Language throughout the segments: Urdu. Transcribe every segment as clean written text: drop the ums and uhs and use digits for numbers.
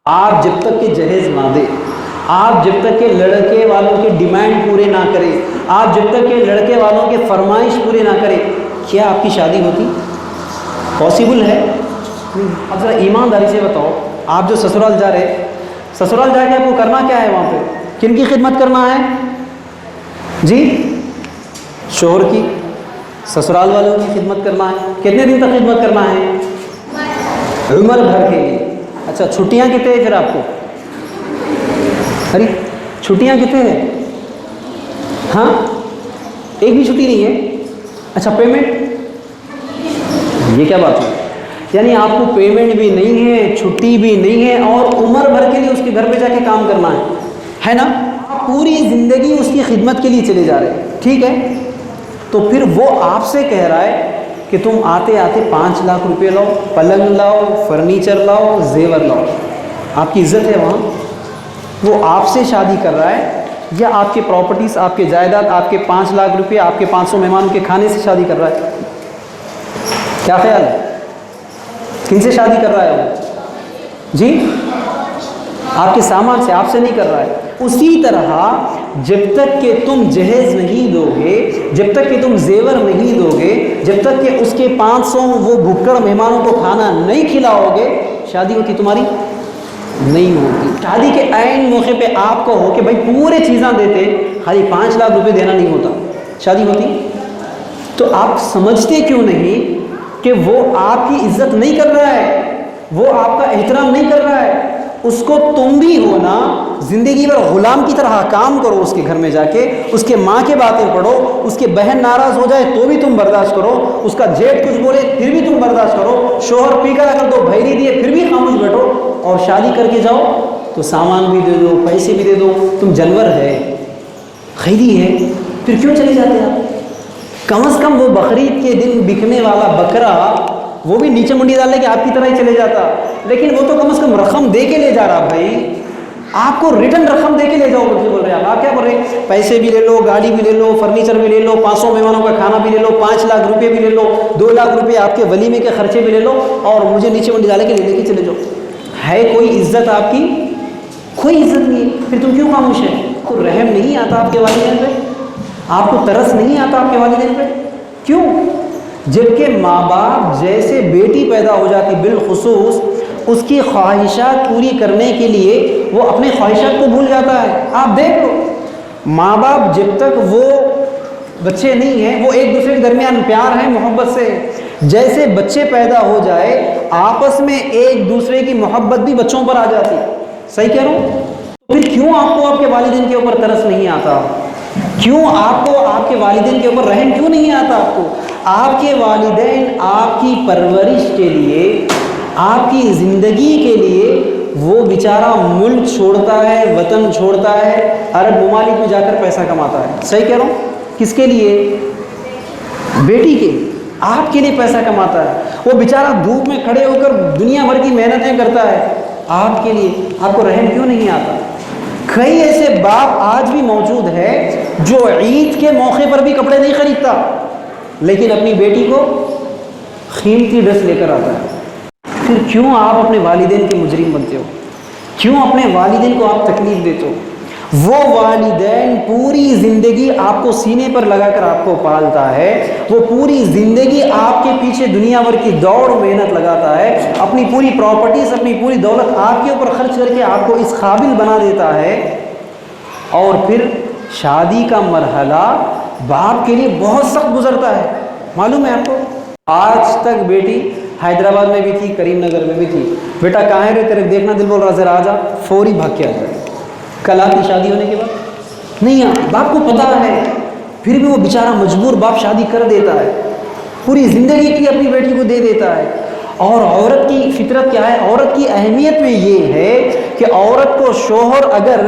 آپ جب تک کہ جہیز نہ دیں، آپ جب تک کہ لڑکے والوں کے ڈیمانڈ پورے نہ کریں، آپ جب تک کہ لڑکے والوں کے فرمائش پورے نہ کریں، کیا آپ کی شادی ہوتی؟ پاسبل ہے؟ اب ذرا ایمانداری سے بتاؤ، آپ جو سسرال جا رہے، سسرال جا کے آپ کو کرنا کیا ہے؟ وہاں پہ کن کی خدمت کرنا ہے جی؟ شوہر کی، سسرال والوں کی خدمت کرنا ہے۔ کتنے دن تک خدمت کرنا ہے؟ عمر بھر کے لیے۔ اچھا چھٹیاں کتنے ہیں پھر آپ کو؟ ارے چھٹیاں کتنے ہیں؟ ہاں ایک بھی چھٹی نہیں ہے؟ اچھا پیمنٹ؟ یہ کیا بات ہے؟ یعنی آپ کو پیمنٹ بھی نہیں ہے، چھٹی بھی نہیں ہے، اور عمر بھر کے لیے اس کے گھر پہ جا کے کام کرنا ہے نا؟ آپ پوری زندگی اس کی خدمت کے لیے چلے جا رہے ہیں، ٹھیک ہے؟ تو پھر وہ آپ سے کہہ رہا ہے کہ تم آتے آتے 5 لاکھ روپے لاؤ، پلنگ لاؤ، فرنیچر لاؤ، زیور لاؤ۔ آپ کی عزت ہے وہاں؟ وہ آپ سے شادی کر رہا ہے یا آپ کے پراپرٹیز، آپ کے جائیداد، آپ کے 5 لاکھ روپے، آپ کے 500 مہمانوں کے کھانے سے شادی کر رہا ہے؟ کیا خیال ہے؟ کن سے شادی کر رہا ہے وہ جی؟ آپ کے سامان سے، آپ سے نہیں کر رہا ہے۔ اسی طرح جب تک کہ تم جہیز نہیں دو گے، جب تک کہ تم زیور نہیں دو گے، جب تک کہ اس کے 500 وہ بھکڑ مہمانوں کو کھانا نہیں کھلاؤ گے، شادی ہوتی تمہاری؟ نہیں ہوتی۔ شادی کے عین موقع پہ آپ کو ہو کہ بھائی پورے چیزاں دیتے، خالی 5 لاکھ روپے دینا نہیں ہوتا، شادی ہوتی؟ تو آپ سمجھتے کیوں نہیں کہ وہ آپ کی عزت نہیں کر رہا ہے، وہ آپ کا احترام نہیں کر رہا ہے؟ اس کو تم بھی ہو نا، زندگی بھر غلام کی طرح کام کرو اس کے گھر میں جا کے، اس کے ماں کے باتیں پڑھو، اس کے بہن ناراض ہو جائے تو بھی تم برداشت کرو، اس کا جیٹ کچھ بولے پھر بھی تم برداشت کرو، شوہر پی کر اگر 2 بھیری دیے پھر بھی خاموش بیٹھو، اور شادی کر کے جاؤ تو سامان بھی دے دو، پیسے بھی دے دو، تم جانور ہے، خیری ہے، پھر کیوں چلے جاتے آپ؟ کم از کم وہ بقرعید کے دن بکنے والا بکرا وہ بھی نیچے منڈی ڈالنے کے آپ کی طرح ہی چلے جاتا، لیکن وہ تو کم از کم رقم دے کے لے جا رہا بھائی، آپ کو ریٹرن رقم دے کے لے جاؤ بول رہے ہیں آپ کیا بول رہے ہیں؟ پیسے بھی لے لو، گاڑی بھی لے لو، فرنیچر بھی لے لو، 500 مہمانوں کا کھانا بھی لے لو، 5 لاکھ روپے بھی لے لو، 2 لاکھ روپے آپ کے ولیمے کے خرچے بھی لے لو، اور مجھے نیچے منڈی ڈالے کے لے کے چلے جاؤ۔ ہے کوئی عزت آپ کی؟ کوئی عزت نہیں ہے، پھر تم کیوں خاموش ہے؟ کو رحم نہیں آتا آپ کے والدین پہ؟ آپ کو ترس نہیں آتا آپ کے والدین پہ؟ کیوں؟ جبکہ ماں باپ جیسے بیٹی پیدا ہو جاتی بالخصوص اس کی خواہشات پوری کرنے کے لیے وہ اپنے خواہشات کو بھول جاتا ہے۔ آپ دیکھ لو، ماں باپ جب تک وہ بچے نہیں ہیں وہ ایک دوسرے کے درمیان پیار ہے، محبت سے، جیسے بچے پیدا ہو جائے آپس میں ایک دوسرے کی محبت بھی بچوں پر آ جاتی۔ صحیح کہہ رہا ہوں؟ پھر کیوں آپ کو آپ کے والدین کے اوپر ترس نہیں آتا؟ کیوں آپ کو آپ کے والدین کے اوپر رحم کیوں نہیں آتا؟ آپ کو آپ کے والدین آپ کی پرورش کے لیے، آپ کی زندگی کے لیے وہ بیچارہ ملک چھوڑتا ہے، وطن چھوڑتا ہے، عرب ممالک میں جا کر پیسہ کماتا ہے۔ صحیح کہہ رہا ہوں؟ کس کے لیے؟ بیٹی کے لیے، آپ کے لیے پیسہ کماتا ہے، وہ بیچارہ دھوپ میں کھڑے ہو کر دنیا بھر کی محنتیں کرتا ہے آپ کے لیے، آپ کو رحم کیوں نہیں آتا؟ کئی ایسے باپ آج بھی موجود ہے جو عید کے موقع پر بھی کپڑے نہیں خریدتا، لیکن اپنی بیٹی کو قیمتی ڈریس لے کر آتا ہے۔ پھر کیوں آپ اپنے والدین کے مجرم بنتے ہو؟ کیوں اپنے والدین کو آپ تکلیف دیتے ہو؟ وہ والدین پوری زندگی آپ کو سینے پر لگا کر آپ کو پالتا ہے، وہ پوری زندگی آپ کے پیچھے دنیا بھر کی دوڑ محنت لگاتا ہے، اپنی پوری پراپرٹیز، اپنی پوری دولت آپ کے اوپر خرچ کر کے آپ کو اس قابل بنا دیتا ہے، اور پھر شادی کا مرحلہ باپ کے لیے بہت سخت گزرتا ہے۔ معلوم ہے آپ کو؟ آج تک بیٹی حیدرآباد میں بھی تھی، کریم نگر میں بھی تھی، بیٹا کہاں ہے رے تیرے دیکھنا دل بول رہا ذرا آجا، فوری بھاگ کے آتا ہے۔ کل آتی شادی ہونے کے بعد نہیں آ، باپ کو پتا ہے، پھر بھی وہ بیچارہ مجبور باپ شادی کر دیتا ہے، پوری زندگی کی اپنی بیٹی کو دے دیتا ہے۔ اور عورت کی فطرت کیا ہے؟ عورت کی اہمیت میں یہ ہے کہ عورت کو شوہر اگر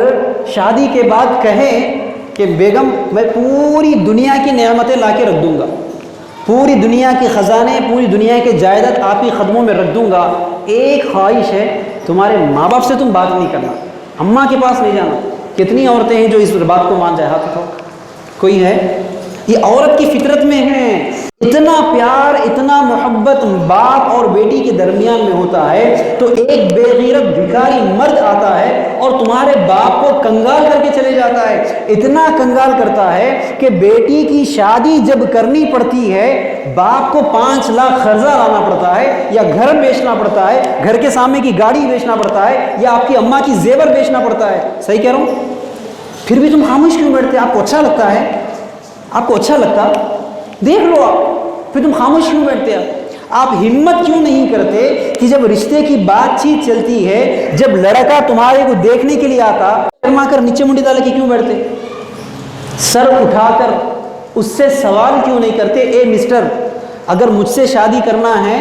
شادی کے بعد کہے کہ بیگم میں پوری دنیا کی نعمتیں لا کے رکھ دوں گا، پوری دنیا کے خزانے، پوری دنیا کے جائیداد آپ کی قدموں میں رکھ دوں گا، ایک خواہش ہے تمہارے ماں باپ سے تم بات نہیں کرنا، اماں کے پاس نہیں جانا۔ کتنی عورتیں ہیں جو اس بات کو مان جائے؟ ہاتھ اٹھاؤ، کوئی ہے؟ یہ عورت کی فطرت میں ہے۔ اتنا پیار اتنا محبت باپ اور بیٹی کے درمیان میں ہوتا ہے تو ایک بے غیرت بھکاری مرد آتا ہے اور تمہارے باپ کو کنگال کر کے چلے جاتا ہے، اتنا کنگال کرتا ہے کہ بیٹی کی شادی جب کرنی پڑتی ہے باپ کو 5 لاکھ قرضہ لانا پڑتا ہے، یا گھر بیچنا پڑتا ہے، گھر کے سامنے کی گاڑی بیچنا پڑتا ہے، یا آپ کی اماں کی زیور بیچنا پڑتا ہے۔ صحیح کہہ رہا ہوں؟ پھر بھی تم خاموش کیوں بیٹھتے؟ آپ کو اچھا لگتا ہے؟ آپ کو اچھا لگتا؟ دیکھ لو آپ، پھر تم خاموش کیوں بیٹھتے؟ آپ ہمت کیوں نہیں کرتے کہ جب رشتے کی بات چیت چلتی ہے، جب لڑکا تمہارے کو دیکھنے کے لیے آتا، شرما کر نیچے منڈی ڈال کے کیوں بیٹھتے؟ سر اٹھا کر اس سے سوال کیوں نہیں کرتے، اے مسٹر اگر مجھ سے شادی کرنا ہے،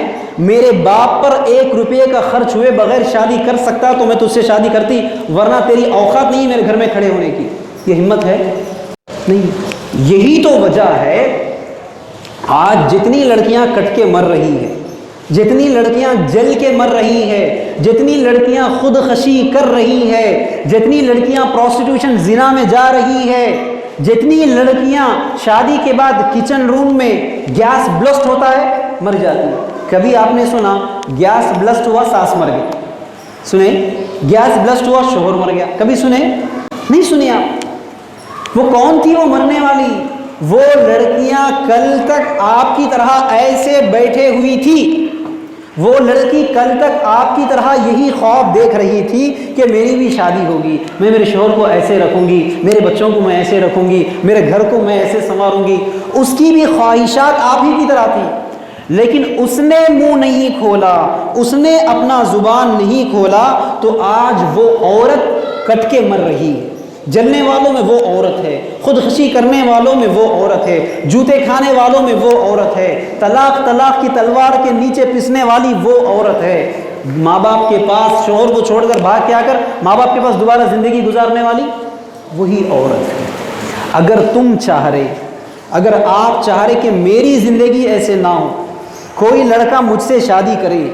میرے باپ پر 1 روپے کا خرچ ہوئے بغیر شادی کر سکتا تو میں تجھ سے شادی کرتی، ورنہ تیری اوقات نہیں میرے گھر میں کھڑے ہونے کی۔ یہ ہمت ہے؟ نہیں۔ یہی تو وجہ ہے آج جتنی لڑکیاں کٹ کے مر رہی ہیں، جتنی لڑکیاں جل کے مر رہی ہے، جتنی لڑکیاں خودکشی کر رہی ہے، جتنی لڑکیاں پروسٹیٹیوشن زنا میں جا رہی ہے، جتنی لڑکیاں شادی کے بعد کچن روم میں گیس بلسٹ ہوتا ہے مر جاتی ہیں۔ کبھی آپ نے سنا گیس بلسٹ ہوا ساس مر گئی؟ سنے؟ گیس بلسٹ ہوا شوہر مر گیا؟ کبھی سنے؟ نہیں سنے آپ۔ وہ کون تھی وہ مرنے والی؟ وہ لڑکیاں کل تک آپ کی طرح ایسے بیٹھے ہوئی تھی، وہ لڑکی کل تک آپ کی طرح یہی خواب دیکھ رہی تھی کہ میری بھی شادی ہوگی، میں میرے شوہر کو ایسے رکھوں گی، میرے بچوں کو میں ایسے رکھوں گی، میرے گھر کو میں ایسے سنواروں گی۔ اس کی بھی خواہشات آپ ہی کی طرح تھی، لیکن اس نے منہ نہیں کھولا، اس نے اپنا زبان نہیں کھولا، تو آج وہ عورت کٹ کے مر رہی ہے۔ جلنے والوں میں وہ عورت ہے، خودکشی کرنے والوں میں وہ عورت ہے، جوتے کھانے والوں میں وہ عورت ہے، طلاق کی تلوار کے نیچے پسنے والی وہ عورت ہے، ماں باپ کے پاس شوہر کو چھوڑ کر بھاگ کے آ کر ماں باپ کے پاس دوبارہ زندگی گزارنے والی وہی عورت ہے۔ اگر تم چاہ رہے، اگر آپ چاہ رہے کہ میری زندگی ایسے نہ ہو، کوئی لڑکا مجھ سے شادی کرے،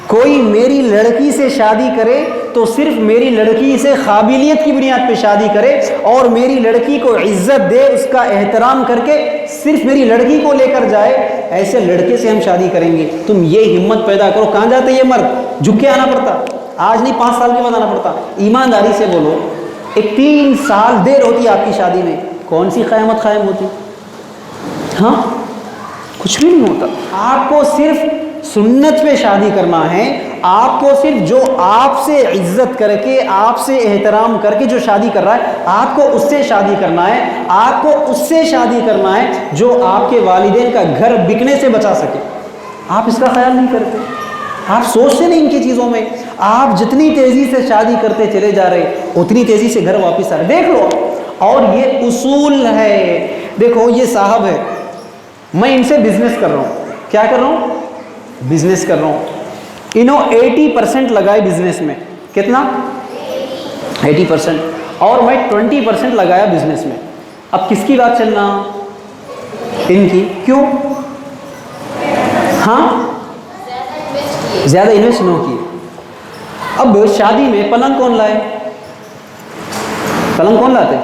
کوئی میری لڑکی سے شادی کرے تو صرف میری لڑکی سے قابلیت کی بنیاد پہ شادی کرے، اور میری لڑکی کو عزت دے، اس کا احترام کر کے صرف میری لڑکی کو لے کر جائے، ایسے لڑکے سے ہم شادی کریں گے۔ تم یہ ہمت پیدا کرو۔ کہاں جاتے یہ مرد؟ جھک کے آنا پڑتا، آج نہیں 5 سال کے بعد آنا پڑتا۔ ایمانداری سے بولو، ایک 3 سال دیر ہوتی آپ کی شادی میں، کون سی قیامت قائم ہوتی؟ ہاں کچھ بھی نہیں ہوتا۔ آپ کو صرف سنت پہ شادی کرنا ہے، آپ کو صرف جو آپ سے عزت کر کے، آپ سے احترام کر کے جو شادی کر رہا ہے، آپ کو اس سے شادی کرنا ہے، آپ کو اس سے شادی کرنا ہے جو آپ کے والدین کا گھر بکنے سے بچا سکے۔ آپ اس کا خیال نہیں کرتے، آپ سوچتے نہیں ان کی چیزوں میں۔ آپ جتنی تیزی سے شادی کرتے چلے جا رہے اتنی تیزی سے گھر واپس آ رہے۔ دیکھ لو، اور یہ اصول ہے۔ دیکھو یہ صاحب ہے، میں ان سے بزنس کر رہا ہوں۔ کیا کر رہا ہوں؟ بزنس کر رہا ہوں۔ انہوں 80% لگائے بزنس میں۔ کتنا؟ 80%، اور میں 20% لگایا بزنس میں۔ اب کس کی بات چلنا؟ ان کی۔ کیوں؟ ہاں زیادہ انویسٹ نہ کی۔ اب شادی میں پلنگ کون لائے؟ پلنگ کون لاتے؟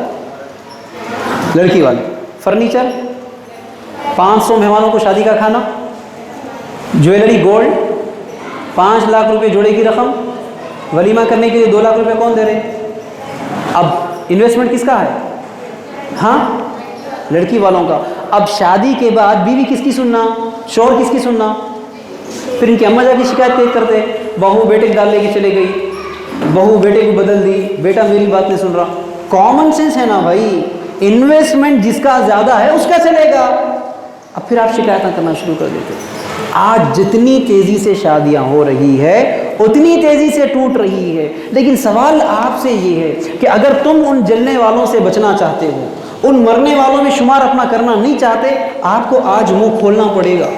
لڑکی والے۔ فرنیچر، 500 مہمانوں کو شادی کا کھانا، جویلری گولڈ، 5 لاکھ روپے جوڑے کی رقم، ولیمہ کرنے کے لیے 2 لاکھ روپے کون دے رہے؟ اب انویسٹمنٹ کس کا ہے؟ ہاں لڑکی والوں کا۔ اب شادی کے بعد بیوی کس کی سننا؟ شوہر کس کی سننا؟ پھر ان کی اماں جا کی شکایت پیش کرتے، بہو بیٹے کو ڈال لے کے چلے گئی، بہو بیٹے کو بدل دی، بیٹا میری بات نہیں سن رہا۔ کامن سینس ہے نا بھائی، انویسٹمنٹ جس کا زیادہ ہے اس کا چلے گا۔ اب پھر آپ شکایتیں کرنا شروع کر دیتے۔ آج جتنی تیزی سے شادیاں ہو رہی ہے اتنی تیزی سے ٹوٹ رہی ہے۔ لیکن سوال آپ سے یہ ہے کہ اگر تم ان جلنے والوں سے بچنا چاہتے ہو، ان مرنے والوں میں شمار اپنا کرنا نہیں چاہتے، آپ کو آج منہ کھولنا پڑے گا،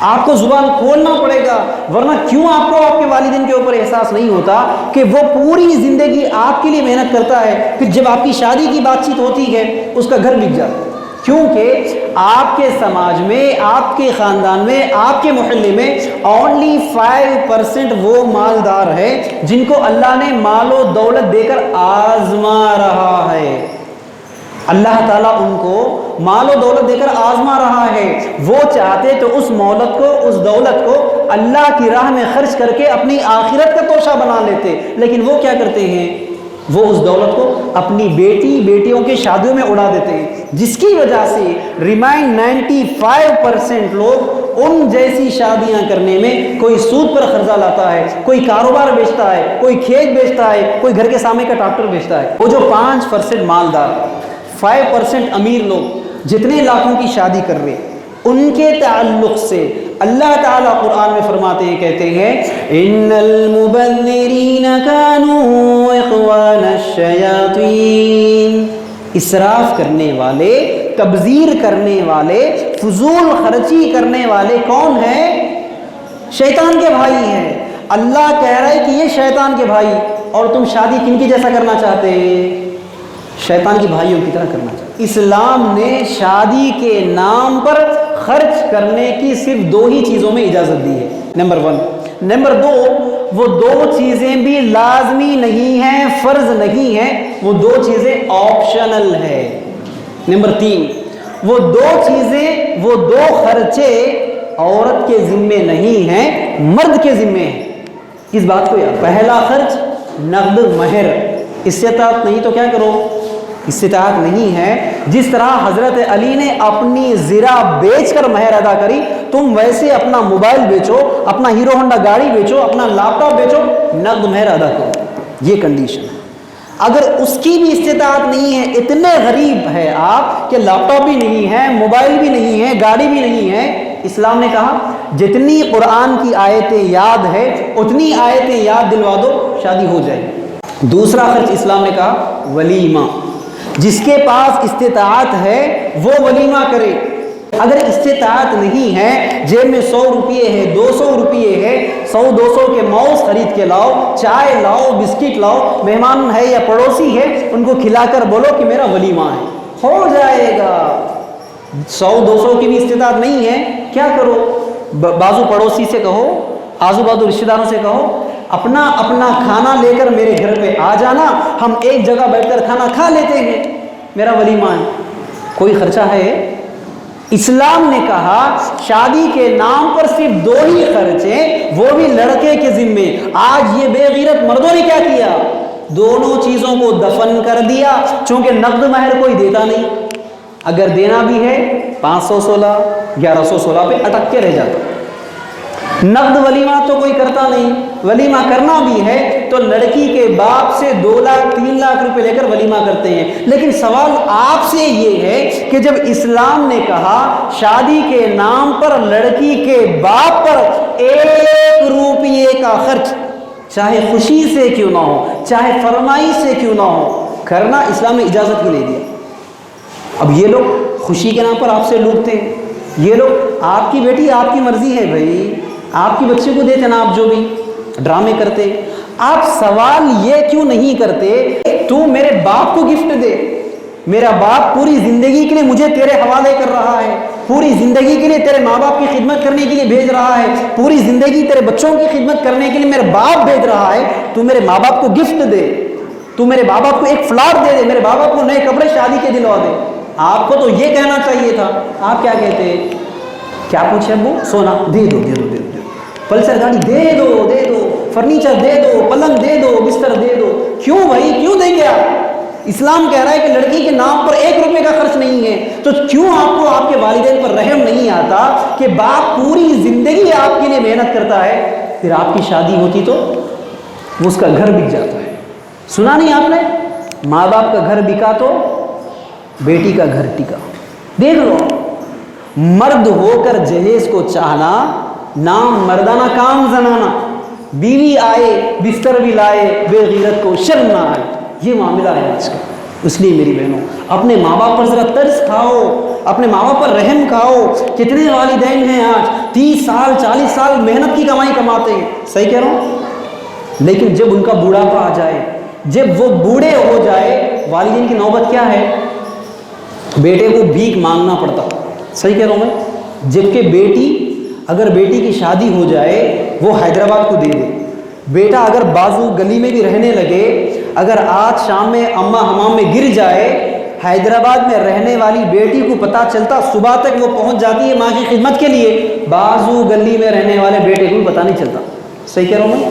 آپ کو زبان کھولنا پڑے گا۔ ورنہ کیوں آپ کو آپ کے والدین کے اوپر احساس نہیں ہوتا کہ وہ پوری زندگی آپ کے لیے محنت کرتا ہے، پھر جب آپ کی شادی کی بات چیت ہوتی ہے اس کا گھر بک جاتا ہے؟ کیونکہ آپ کے سماج میں، آپ کے خاندان میں، آپ کے محلے میں اونلی 5% وہ مالدار ہے جن کو اللہ نے مال و دولت دے کر آزما رہا ہے۔ اللہ تعالیٰ ان کو مال و دولت دے کر آزما رہا ہے. وہ چاہتے تو اس مولت کو، اس دولت کو اللہ کی راہ میں خرچ کر کے اپنی آخرت کا توشہ بنا لیتے، لیکن وہ کیا کرتے ہیں؟ وہ اس دولت کو اپنی بیٹیوں کے شادیوں میں اڑا دیتے ہیں، جس کی وجہ سے ریمائنڈ 95% لوگ ان جیسی شادیاں کرنے میں کوئی سود پر قرضہ لاتا ہے، کوئی کاروبار بیچتا ہے، کوئی کھیت بیچتا ہے، کوئی گھر کے سامنے کا ٹریکٹر بیچتا ہے. وہ جو 5% مالدار، 5% امیر لوگ جتنے لاکھوں کی شادی کر رہے، ان کے تعلق سے اللہ تعالیٰ قرآن میں فرماتے ہیں، کہتے ہیں ان المبذرین کانوا اخوان الشیاطین. اسراف کرنے والے، تبذیر کرنے والے، فضول خرچی کرنے والے کون ہیں؟ شیطان کے بھائی ہیں. اللہ کہہ رہا ہے کہ یہ شیطان کے بھائی، اور تم شادی کن کی جیسا کرنا چاہتے ہیں؟ شیطان کی بھائیوں کی طرح کرنا چاہتے. اسلام نے شادی کے نام پر خرچ کرنے کی صرف 2 ہی چیزوں میں اجازت دی ہے. نمبر 1. نمبر 2، وہ 2 چیزیں بھی لازمی نہیں ہیں، فرض نہیں ہیں، وہ 2 چیزیں آپشنل ہے. نمبر 3، وہ 2 چیزیں، وہ 2 خرچے عورت کے ذمے نہیں ہیں، مرد کے ذمے ہیں. اس بات کو یاد. پہلا خرچ نقد مہر. استطاعت نہیں تو کیا کرو؟ استطاعت نہیں ہے. جس طرح حضرت علی نے اپنی زرہ بیچ کر مہر ادا کری، تم ویسے اپنا موبائل بیچو، اپنا ہیرو ہونڈا گاڑی بیچو، اپنا لیپ ٹاپ بیچو، نقد مہر ادا کرو. یہ کنڈیشن ہے. اگر اس کی بھی استطاعت نہیں ہے، اتنے غریب ہے آپ کہ لیپ ٹاپ بھی نہیں ہے، موبائل بھی نہیں ہے، گاڑی بھی نہیں ہے، اسلام نے کہا جتنی قرآن کی آیتیں یاد ہے اتنی آیتیں یاد دلوا دو، شادی ہو جائے. دوسرا خرچ اسلام نے کہا ولیمہ. جس کے پاس استطاعت ہے وہ ولیمہ کرے. اگر استطاعت نہیں ہے، جیب میں 100 روپیے ہے، 200 روپیے ہے، 100-200 کے موز خرید کے لاؤ، چائے لاؤ، بسکٹ لاؤ، مہمان ہے یا پڑوسی ہے ان کو کھلا کر بولو کہ میرا ولیمہ ہے، ہو جائے گا. 100-200 کی بھی استطاعت نہیں ہے، کیا کرو؟ بازو پڑوسی سے کہو، آزو بازو رشتہ داروں سے کہو اپنا کھانا لے کر میرے گھر پہ آ جانا، ہم ایک جگہ بیٹھ کر کھانا کھا لیتے ہیں، میرا ولیمہ ہے. کوئی خرچہ ہے؟ اسلام نے کہا شادی کے نام پر صرف 2 ہی خرچے، وہ بھی لڑکے کے ذمے. آج یہ بے غیرت مردوں نے کیا کیا؟ دونوں چیزوں کو دفن کر دیا. چونکہ نقد مہر کوئی دیتا نہیں، اگر دینا بھی ہے 516 1116 پہ اٹک کے رہ جاتا. نقد ولیمہ تو کوئی کرتا نہیں. ولیمہ کرنا بھی ہے تو لڑکی کے باپ سے 2 لاکھ 3 لاکھ روپے لے کر ولیمہ کرتے ہیں. لیکن سوال آپ سے یہ ہے کہ جب اسلام نے کہا شادی کے نام پر لڑکی کے باپ پر 1 روپیے کا خرچ، چاہے خوشی سے کیوں نہ ہو، چاہے فرمائش سے کیوں نہ ہو، کرنا اسلام نے اجازت کیوں نہیں دیا؟ اب یہ لوگ خوشی کے نام پر آپ سے لوٹتے ہیں. یہ لوگ آپ کی بیٹی آپ کی مرضی ہے بھائی، آپ کی بچے کو دیتے نا، آپ جو بھی ڈرامے کرتے. آپ سوال یہ کیوں نہیں کرتے تو میرے باپ کو گفٹ دے، میرا باپ پوری زندگی کے لیے مجھے تیرے حوالے کر رہا ہے، پوری زندگی کے لیے تیرے ماں باپ کی خدمت کرنے کے لیے بھیج رہا ہے، پوری زندگی تیرے بچوں کی خدمت کرنے کے لیے میرا باپ بھیج رہا ہے، تو میرے ماں باپ کو گفٹ دے، تو میرے ماں باپ کو ایک فلاٹ دے دے، میرے ماں باپ کو نئے کپڑے شادی کے دلوا دے. آپ کو تو یہ کہنا چاہیے تھا. آپ کیا کہتے ہیں؟ کیا پوچھے ابو؟ سونا دے دو، دے دو، دے دو، پلسر گاڑی دے دو، دے دو، فرنیچر دے دو، پلنگ دے دو، بستر دے دو. کیوں بھائی، کیوں دیں گے آپ؟ اسلام کہہ رہا ہے کہ لڑکی کے نام پر 1 روپے کا خرچ نہیں ہے. تو کیوں آپ کو آپ کے والدین پر رحم نہیں آتا کہ باپ پوری زندگی آپ کے لیے محنت کرتا ہے، پھر آپ کی شادی ہوتی تو وہ اس کا گھر بک جاتا ہے. سنا نہیں آپ نے؟ ماں باپ کا گھر بکا تو بیٹی کا گھر ٹکا. دیکھ لو، مرد ہو کر جہیز کو چاہنا نام مردانہ کام زنانہ. بیوی آئے بستر بھی لائے، بے غیرت کو شرم نہ آئے. یہ معاملہ ہے آج کا. اس لیے میری بہنوں، اپنے ماں باپ پر ذرا ترس کھاؤ، اپنے ماں باپ پر رحم کھاؤ. کتنے والدین ہیں آج 30 سال 40 سال محنت کی کمائی کماتے ہیں، صحیح کہہ رہا ہوں، لیکن جب ان کا بوڑھاپا آ جائے، جب وہ بوڑھے ہو جائے، والدین کی نوبت کیا ہے؟ بیٹے کو بھیک مانگنا پڑتا. صحیح کہہ رہا ہوں میں؟ جبکہ اگر بیٹی کی شادی ہو جائے وہ حیدرآباد کو دے دے. بیٹا اگر بازو گلی میں بھی رہنے لگے، اگر آج شام میں اماں حمام میں گر جائے، حیدرآباد میں رہنے والی بیٹی کو پتہ چلتا صبح تک وہ پہنچ جاتی ہے ماں کی خدمت کے لیے، بازو گلی میں رہنے والے بیٹے کو پتہ نہیں چلتا۔ صحیح کہہ رہا ہوں میں؟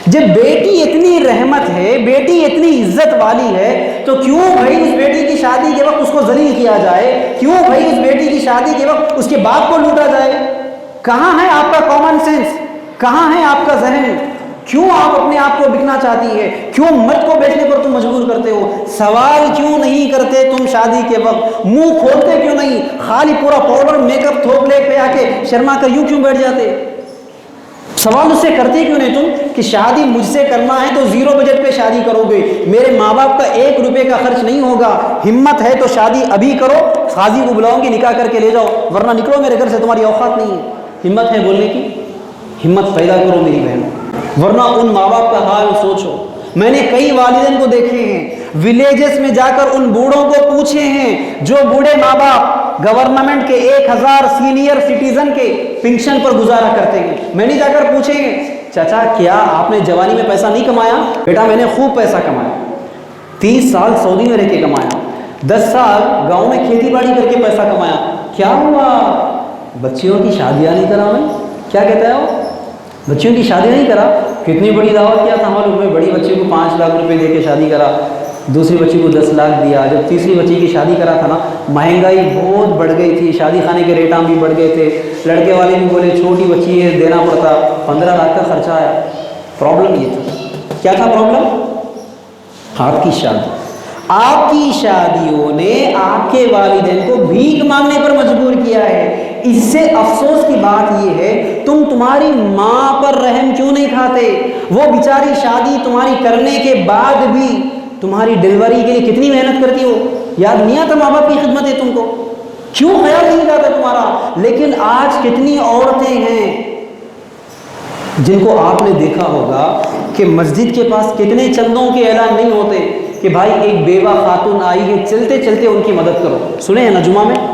جب بیٹی اتنی رحمت ہے، بیٹی اتنی عزت والی ہے، تو کیوں بھائی اس بیٹی کی شادی کے وقت اس کو ذلیل کیا جائے؟ کیوں بھائی اس بیٹی کی شادی کے وقت اس کے باپ کو لوٹا جائے؟ کہاں ہے آپ کا کامن سینس؟ کہاں ہے آپ کا ذہن؟ کیوں آپ اپنے آپ کو بکنا چاہتی ہے؟ کیوں مرد کو بیچنے پر تم مجبور کرتے ہو؟ سوال کیوں نہیں کرتے تم شادی کے وقت؟ منہ کھولتے کیوں نہیں؟ خالی پورا پاؤڈر میک اپ تھوپ لے پہ آ کے شرما کر یوں کیوں بیٹھ جاتے؟ سوال اس سے کرتے کیوں نہیں تم کہ شادی مجھ سے کرنا ہے تو 0 بجٹ پہ شادی کرو گے، میرے ماں باپ کا 1 روپے کا خرچ نہیں ہوگا، ہمت ہے تو شادی ابھی کرو، قاضی کو بلاؤں گی نکاح کر کے لے جاؤ، ورنہ نکلو میرے گھر سے، تمہاری اوقات نہیں ہے۔ ہمت ہے بولنے کی؟ ہمت پیدا کرو میری بہن، ورنہ ان ماں باپ کا حال سوچو۔ میں نے کئی والدین کو دیکھے ہیں، ولیجز میں جا کر ان بوڑھوں کو پوچھے ہیں، جو بوڑھے ماں باپ گورنمنٹ کے 1000 سینئر سٹیزن کے پنشن پر گزارا کرتے ہیں، میں نے جا کر پوچھے ہیں، چاچا کیا آپ نے جوانی میں پیسہ نہیں کمایا؟ بیٹا میں نے خوب پیسہ کمایا، 30 سال سعودی میں رہ کے کمایا، 10 سال گاؤں میں کھیتی باڑی کر کے پیسہ کمایا، کیا ہوا؟ بچیوں کی شادیاں نہیں کرا میں؟ کیا کہتا ہے وہ؟ بچیوں کی شادی نہیں کرا؟ کتنی بڑی دعوت کیا تھا معلوم ہے، بڑی بچی کو 5 لاکھ روپے دے کے شادی کرا، دوسری بچی کو 10 لاکھ دیا، جب تیسری بچی کی شادی کرا تھا نا، مہنگائی بہت بڑھ گئی تھی، شادی خانے کے ریٹاں بھی بڑھ گئے تھے، لڑکے والے بھی بولے چھوٹی بچی ہے دینا پڑتا، 15 لاکھ کا خرچہ آیا۔ پرابلم یہ تھا، کیا تھا پرابلم؟ آپ کی شادی، آپ کی شادیوں نے آپ کے والدین کو بھیک مانگنے پر مجبور کیا ہے۔ اس سے افسوس کی بات یہ ہے تمہاری ماں پر رحم کیوں نہیں کھاتے؟ وہ بیچاری شادی تمہاری کرنے کے بعد بھی تمہاری ڈیلیوری کے لیے کتنی محنت کرتی ہو، یاد نہیں آتا ماں باپ کی خدمت ہے تم کو؟ کیوں خیال نہیں جاتا تمہارا؟ لیکن آج کتنی عورتیں ہیں جن کو آپ نے دیکھا ہوگا کہ مسجد کے پاس کتنے چندوں کے اعلان نہیں ہوتے کہ بھائی ایک بیوہ خاتون آئی ہے، چلتے چلتے ان کی مدد کرو۔ سنے ہیں نا جمعہ میں؟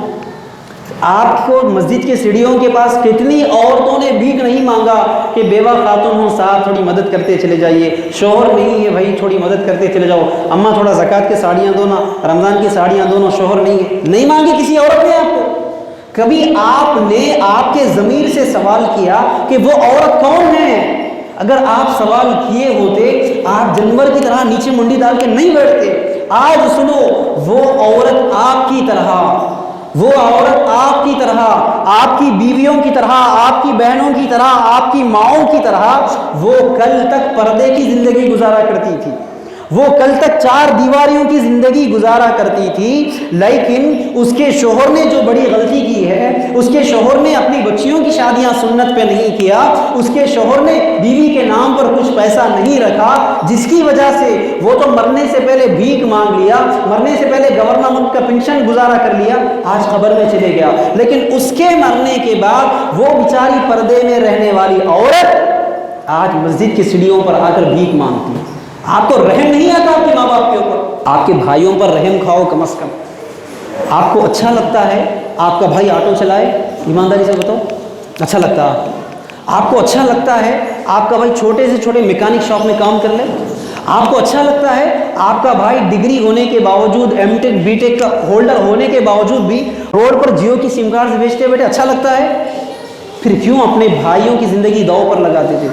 آپ کو مسجد کے سیڑھیوں کے پاس کتنی عورتوں نے بھیک نہیں مانگا کہ بیوہ خاتون ہوں صاحب تھوڑی مدد کرتے چلے جائیے، شوہر نہیں ہے بھائی تھوڑی مدد کرتے چلے جاؤ، اماں تھوڑا زکوٰۃ کے ساڑیاں دو نا، رمضان کی ساڑیاں دو نا، شوہر نہیں ہے، نہیں مانگی کسی عورت نے آپ کو؟ کبھی آپ نے آپ کے ضمیر سے سوال کیا کہ وہ عورت کون ہے؟ اگر آپ سوال کیے ہوتے آپ جانور کی طرح نیچے منڈی ڈال کے نہیں بیٹھتے۔ آج سنو، وہ عورت آپ کی طرح، وہ عورت آپ کی طرح، آپ کی بیویوں کی طرح، آپ کی بہنوں کی طرح، آپ کی ماؤں کی طرح، وہ کل تک پردے کی زندگی گزارا کرتی تھی، وہ کل تک 4 دیواریوں کی زندگی گزارا کرتی تھی، لیکن اس کے شوہر نے جو بڑی غلطی کی ہے، اس کے شوہر نے اپنی بچیوں کی شادیاں سنت پہ نہیں کیا، اس کے شوہر نے بیوی کے نام پر کچھ پیسہ نہیں رکھا، جس کی وجہ سے وہ تو مرنے سے پہلے بھیک مانگ لیا، مرنے سے پہلے گورنمنٹ کا پنشن گزارا کر لیا، آج قبر میں چلے گیا، لیکن اس کے مرنے کے بعد وہ بیچاری پردے میں رہنے والی عورت آج مسجد کی سیڑھیوں پر آ کر بھیک مانگتی ہے۔ آپ کو رحم نہیں آتا آپ کے ماں باپ کے اوپر؟ آپ کے بھائیوں پر رحم کھاؤ کم از کم۔ آپ کو اچھا لگتا ہے آپ کا بھائی آٹو چلائے؟ ایمانداری سے بتاؤ، اچھا لگتا ہے؟ آپ کو اچھا لگتا ہے آپ کا بھائی چھوٹے سے چھوٹے میکینک شاپ میں کام کر لے؟ آپ کو اچھا لگتا ہے آپ کا بھائی ڈگری ہونے کے باوجود، ایم ٹیک بی ٹیک کا ہولڈر ہونے کے باوجود بھی روڈ پر جیو کی سم کارڈ بیچتے بیٹھے اچھا لگتا ہے؟ پھر کیوں اپنے بھائیوں کی زندگی داؤ پر لگاتے تھے؟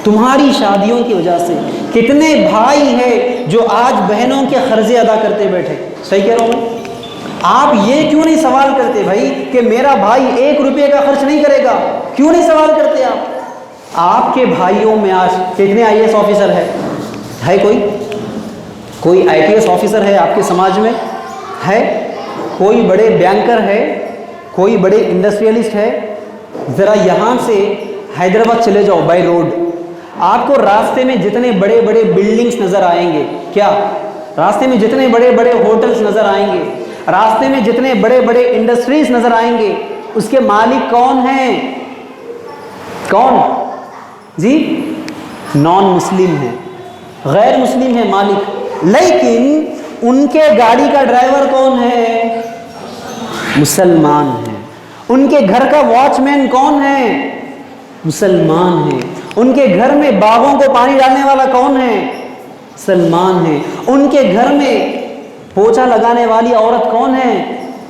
تمہاری شادیوں کی وجہ سے کتنے بھائی ہیں جو آج بہنوں کے قرضے ادا کرتے بیٹھے؟ صحیح کہہ رہا ہوں میں؟ آپ یہ کیوں نہیں سوال کرتے بھائی کہ میرا بھائی 1 روپے کا خرچ نہیں کرے گا؟ کیوں نہیں سوال کرتے آپ؟ آپ کے بھائیوں میں آج کتنے IAS آفیسر ہے؟ کوئی IPS آفیسر ہے آپ کے سماج میں؟ ہے کوئی بڑے بینکر ہے؟ کوئی بڑے انڈسٹریلسٹ ہے؟ ذرا یہاں سے حیدرآباد چلے جاؤ بائی روڈ، آپ کو راستے میں جتنے بڑے بڑے بلڈنگز نظر آئیں گے، کیا راستے میں جتنے بڑے بڑے ہوٹلز نظر آئیں گے، راستے میں جتنے بڑے بڑے انڈسٹریز نظر آئیں گے، اس کے مالک کون ہیں؟ کون جی؟ نان مسلم ہیں، غیر مسلم ہیں مالک، لیکن ان کے گاڑی کا ڈرائیور کون ہے؟ مسلمان ہیں۔ ان کے گھر کا واچ مین کون ہے؟ مسلمان ہیں۔ ان کے گھر میں باغوں کو پانی ڈالنے والا کون ہے؟ مسلمان ہیں۔ ان کے گھر میں پوچھا لگانے والی عورت کون ہے؟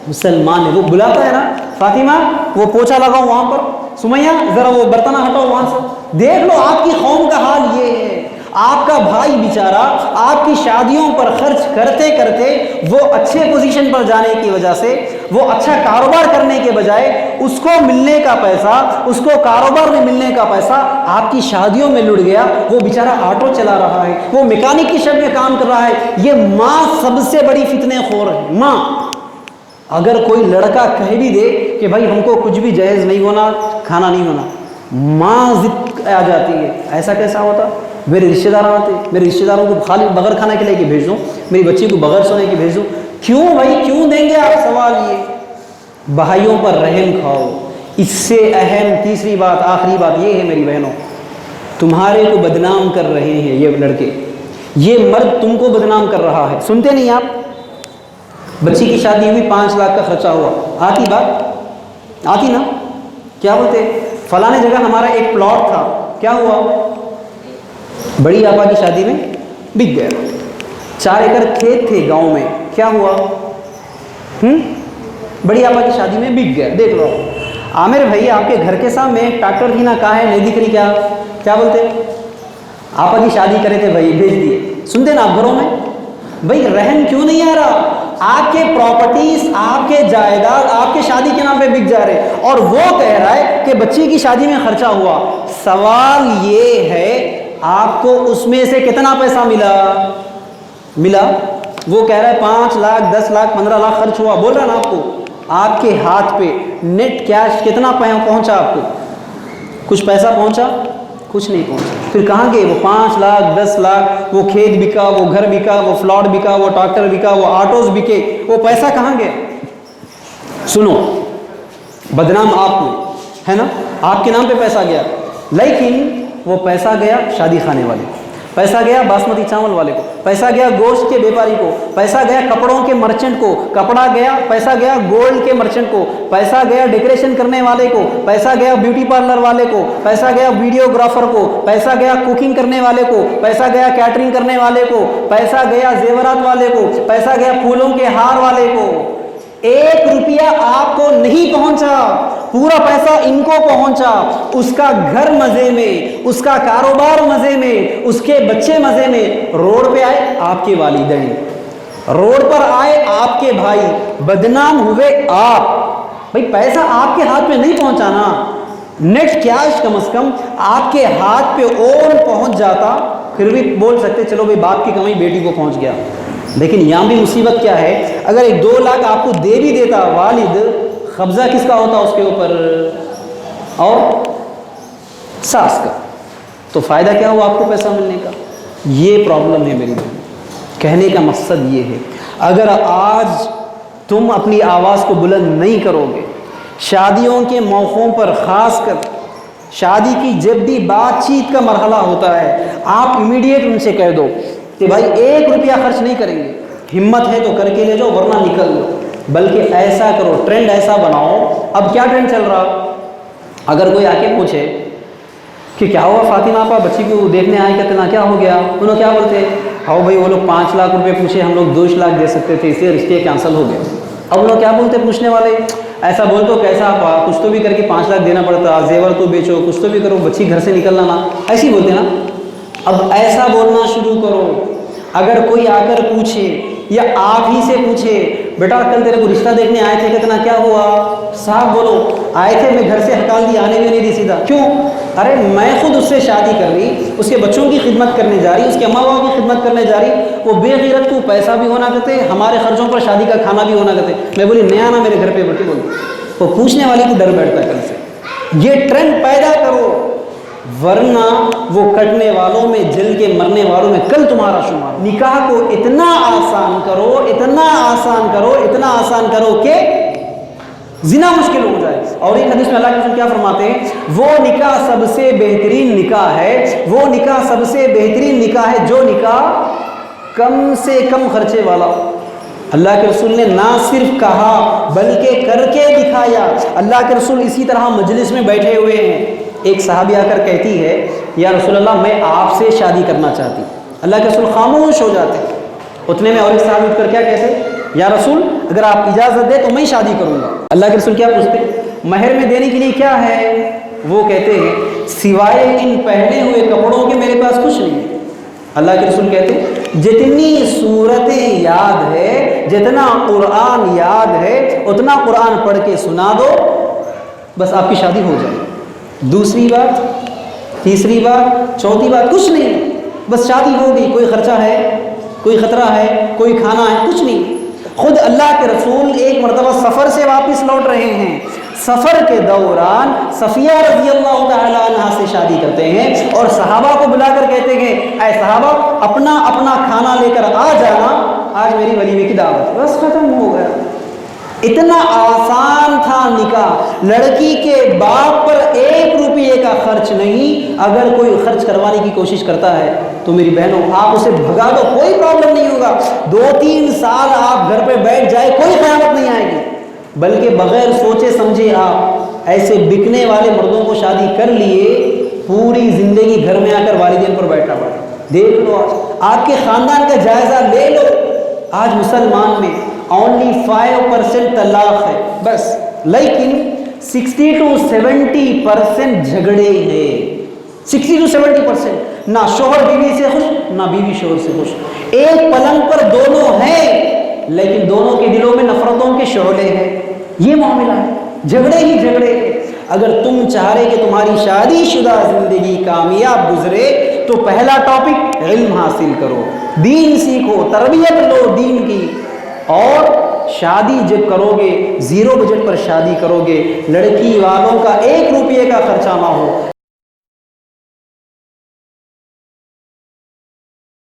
مسلمان ہے. وہ بلاتا ہے نا فاطمہ وہ پوچھا لگاؤ وہاں پر, سمیہ ذرا وہ برتن ہٹاؤ وہاں سے. دیکھ لو آپ کی قوم کا حال یہ ہے. آپ کا بھائی بیچارہ آپ کی شادیوں پر خرچ کرتے کرتے وہ اچھے پوزیشن پر جانے کی وجہ سے, وہ اچھا کاروبار کرنے کے بجائے اس کو ملنے کا پیسہ, اس کو کاروبار میں ملنے کا پیسہ آپ کی شادیوں میں لٹ گیا. وہ بیچارہ آٹو چلا رہا ہے, وہ میکینک کی شکل میں کام کر رہا ہے. یہ ماں سب سے بڑی فتنے خور ہے. ماں اگر کوئی لڑکا کہہ بھی دے کہ بھائی ہم کو کچھ بھی جہیز نہیں ہونا, کھانا نہیں ہونا, ماں ضد آ جاتی ہے. ایسا کیسا ہوتا؟ میرے رشتہ دار آتے, میرے رشتہ داروں کو خالی بغیر کھانا کے لے کے بھیج دوں, میری بچی کو بغیر سونے کے بھیج دوں. کیوں بھائی کیوں دیں گے آپ؟ سوال یہ, بھائیوں پر رحم کھاؤ. اس سے اہم تیسری بات, آخری بات یہ ہے میری بہنوں, تمہارے کو بدنام کر رہے ہیں یہ لڑکے, یہ مرد تم کو بدنام کر رہا ہے. سنتے نہیں آپ؟ بچی کی شادی ہوئی 5 لاکھ کا خرچہ ہوا, آتی بات آتی نا؟ کیا بولتے فلانے جگہ ہمارا ایک پلاٹ تھا, کیا ہوا؟ بڑی آپا کی شادی میں بک گیا. 4 ایکڑ کھیت تھے گاؤں میں, کیا ہوا؟ بڑی آپا کی شادی میں بک گیا. دیکھ لو عامر بھائی آپ کے گھر کے سامنے ٹریکٹر تھی نا, کہاں ہے نہیں دکھ رہی, کیا بولتے؟ آپا کی شادی کرے تھے بھائی, بھیج دیے. سنتے نا آپ گھروں میں؟ بھائی رحم کیوں نہیں آ رہا؟ آپ کے پراپرٹیز, آپ کے جائیداد آپ کے شادی کے نام پہ بک جا رہے, اور وہ کہہ رہا ہے کہ بچی کی شادی میں خرچہ ہوا. سوال یہ ہے آپ کو اس میں سے کتنا پیسہ ملا؟ وہ کہہ رہا ہے 5 لاکھ 10 لاکھ 15 لاکھ خرچ ہوا. بول رہا نا آپ کو, آپ کے ہاتھ پہ نیٹ کیش کتنا پہنچا آپ کو؟ کچھ پیسہ پہنچا؟ کچھ نہیں پہنچا. پھر کہاں گئے وہ 5 لاکھ 10 لاکھ؟ وہ کھیت بکا, وہ گھر بکا, وہ فلاٹ بکا, وہ ٹریکٹر بکا, وہ آٹوز بکے, وہ پیسہ کہاں گیا؟ سنو, بدنام آپ کو ہے نا, آپ کے نام پہ پیسہ گیا, لیکن وہ پیسہ گیا شادی خانے والے کو, پیسہ گیا باسمتی چاول والے کو, پیسہ گیا گوشت کے بیپاری کو, پیسہ گیا کپڑوں کے مرچنٹ کو, کپڑا گیا, پیسہ گیا گولڈ کے مرچنٹ کو, پیسہ گیا ڈیکوریشن کرنے والے کو, پیسہ گیا بیوٹی پارلر والے کو, پیسہ گیا ویڈیوگرافر کو, پیسہ گیا کوکنگ کرنے والے کو, پیسہ گیا کیٹرنگ کرنے والے کو, پیسہ گیا زیورات والے کو, پیسہ گیا پھولوں کے ہار والے کو. 1 روپیہ آپ کو نہیں پہنچا, پورا پیسہ ان کو پہنچا. اس کا گھر مزے میں, اس کا کاروبار مزے میں, اس کے بچے مزے میں. روڈ پہ آئے آپ کے والدین, روڈ پر آئے آپ کے بھائی, بدنام ہوئے آپ. بھائی پیسہ آپ کے ہاتھ میں نہیں پہنچانا, نیٹ کیش کم از کم آپ کے ہاتھ پہ اور پہنچ جاتا, پھر بھی بول سکتے چلو بھائی باپ کی کمائی بیٹی کو پہنچ گیا. لیکن یہاں بھی مصیبت کیا ہے, اگر 1-2 لاکھ آپ کو دے بھی دیتا والد, قبضہ کس کا ہوتا اس کے اوپر؟ اور ساس کا. تو فائدہ کیا ہوا آپ کو پیسہ ملنے کا؟ یہ پرابلم ہے میری بہن. کہنے کا مقصد یہ ہے, اگر آج تم اپنی آواز کو بلند نہیں کرو گے, شادیوں کے موقعوں پر خاص کر شادی کی جب بھی بات چیت کا مرحلہ ہوتا ہے, آپ امیڈیٹ ان سے کہہ دو کہ بھائی 1 روپیہ خرچ نہیں کریں گے, ہمت ہے تو کر کے لے جاؤ ورنہ نکل دو. بلکہ ایسا کرو, ٹرینڈ ایسا بناؤ. اب کیا ٹرینڈ چل رہا, اگر کوئی آ کے پوچھے کہ کیا ہوا فاطمہ آپا بچی کو دیکھنے آئے, کتنا کیا ہو گیا, انہوں کیا بولتے, ہاؤ بھائی وہ لوگ 5 لاکھ روپے پوچھے, ہم لوگ 2 لاکھ دے سکتے تھے, اس لیے رشتے کینسل ہو گئے. اب وہ لوگ کیا بولتے پوچھنے والے, ایسا بول تو کیسا آپا, کچھ تو بھی کر کے 5 لاکھ دینا پڑتا, زیور تو بیچو, کچھ تو بھی کرو, بچی گھر سے نکلنا نا, ایسے ہی بولتے نا. اب ایسا بولنا شروع کرو. اگر کوئی آ کر پوچھے یا آپ ہی سے پوچھے, بیٹا کل تیرے کو رشتہ دیکھنے آئے تھے, کتنا کیا ہوا؟ صاحب بولو, آئے تھے, میں گھر سے ہٹال دی, آنے بھی نہیں دی سیدھا. کیوں؟ ارے میں خود اس سے شادی کر رہی, اس کے بچوں کی خدمت کرنے جا رہی, اس کے اماں باپ کی خدمت کرنے جا رہی, وہ بے غیرت کو پیسہ بھی ہونا کرتے, ہمارے خرچوں پر شادی کا کھانا بھی ہونا کرتے. میں بولی نیا نا میرے گھر پہ بیٹھی, بولی وہ پوچھنے والے کو ڈر بیٹھتا ہے. کل سے یہ ٹرینڈ پیدا کرو, ورنہ وہ کٹنے والوں میں, جل کے مرنے والوں میں کل تمہارا شمار. نکاح کو اتنا آسان کرو, اتنا آسان کرو, اتنا آسان کرو کہ زنا مشکل ہو جائے. اور ایک حدیث میں اللہ کے رسول کیا فرماتے ہیں, وہ نکاح سب سے بہترین نکاح ہے, وہ نکاح سب سے بہترین نکاح ہے جو نکاح کم سے کم خرچے والا. اللہ کے رسول نے نہ صرف کہا بلکہ کر کے دکھایا. اللہ کے رسول اسی طرح مجلس میں بیٹھے ہوئے ہیں, ایک صحابی آ کر کہتی ہے یا رسول اللہ میں آپ سے شادی کرنا چاہتی. اللہ کے رسول خاموش ہو جاتے. اتنے میں اور ایک صحابی اٹھ کر کیا کہتے؟ یا رسول اگر آپ اجازت دیں تو میں شادی کروں گا۔ اللہ کے رسول کیا پوچھتے؟ مہر میں دینے کے لیے کیا ہے؟ وہ کہتے ہیں سوائے ان پہنے ہوئے کپڑوں کے میرے پاس کچھ نہیں ہے۔ اللہ کے رسول کہتے ہیں جتنی صورتیں یاد ہے، جتنا قرآن یاد ہے، اتنا قرآن پڑھ کے سنا دو، بس آپ کی شادی ہو جائے۔ دوسری بات، تیسری بات، چوتھی بات کچھ نہیں، بس شادی ہو گئی۔ کوئی خرچہ ہے، کوئی خطرہ ہے، کوئی کھانا ہے، کچھ نہیں۔ خود اللہ کے رسول ایک مرتبہ سفر سے واپس لوٹ رہے ہیں، سفر کے دوران صفیہ رضی اللہ تعالی عنہا سے شادی کرتے ہیں اور صحابہ کو بلا کر کہتے ہیں اے صحابہ اپنا اپنا کھانا لے کر آ جانا، آج میری ولیمے کی دعوت ہے۔ بس ختم ہو گیا۔ اتنا آسان تھا نکاح۔ لڑکی کے باپ پر 1 روپیے کا خرچ نہیں۔ اگر کوئی خرچ کروانے کی کوشش کرتا ہے تو میری بہنوں آپ اسے بھگا دو، کوئی پرابلم نہیں ہوگا۔ 2-3 سال آپ گھر پہ بیٹھ جائے، کوئی قیامت نہیں آئے گی۔ بلکہ بغیر سوچے سمجھے آپ ایسے بکنے والے مردوں کو شادی کر لیے، پوری زندگی گھر میں آ کر والدین پر بیٹھنا پڑے۔ دیکھ لو آپ کے خاندان کا جائزہ لے لو، آج مسلمان میں only 5% طلاق ہے بس، لیکن 60 to 70% جھگڑے ہیں۔ 60 to 70%، نہ شوہر بیوی سے خوش، نہ بیوی شوہر سے خوش۔ ایک پلنگ پر دونوں ہیں لیکن دونوں کے دلوں میں نفرتوں کے شعلے ہیں۔ یہ معاملہ ہے، جھگڑے ہی جھگڑے ہیں۔ اگر تم چاہ رہے کہ تمہاری شادی شدہ زندگی کامیاب گزرے تو پہلا ٹاپک علم حاصل کرو، دین سیکھو، تربیت لو دین کی، اور شادی جب کرو گے 0 بجٹ پر شادی کرو گے، لڑکی والوں کا 1 روپیے کا خرچہ نہ ہو۔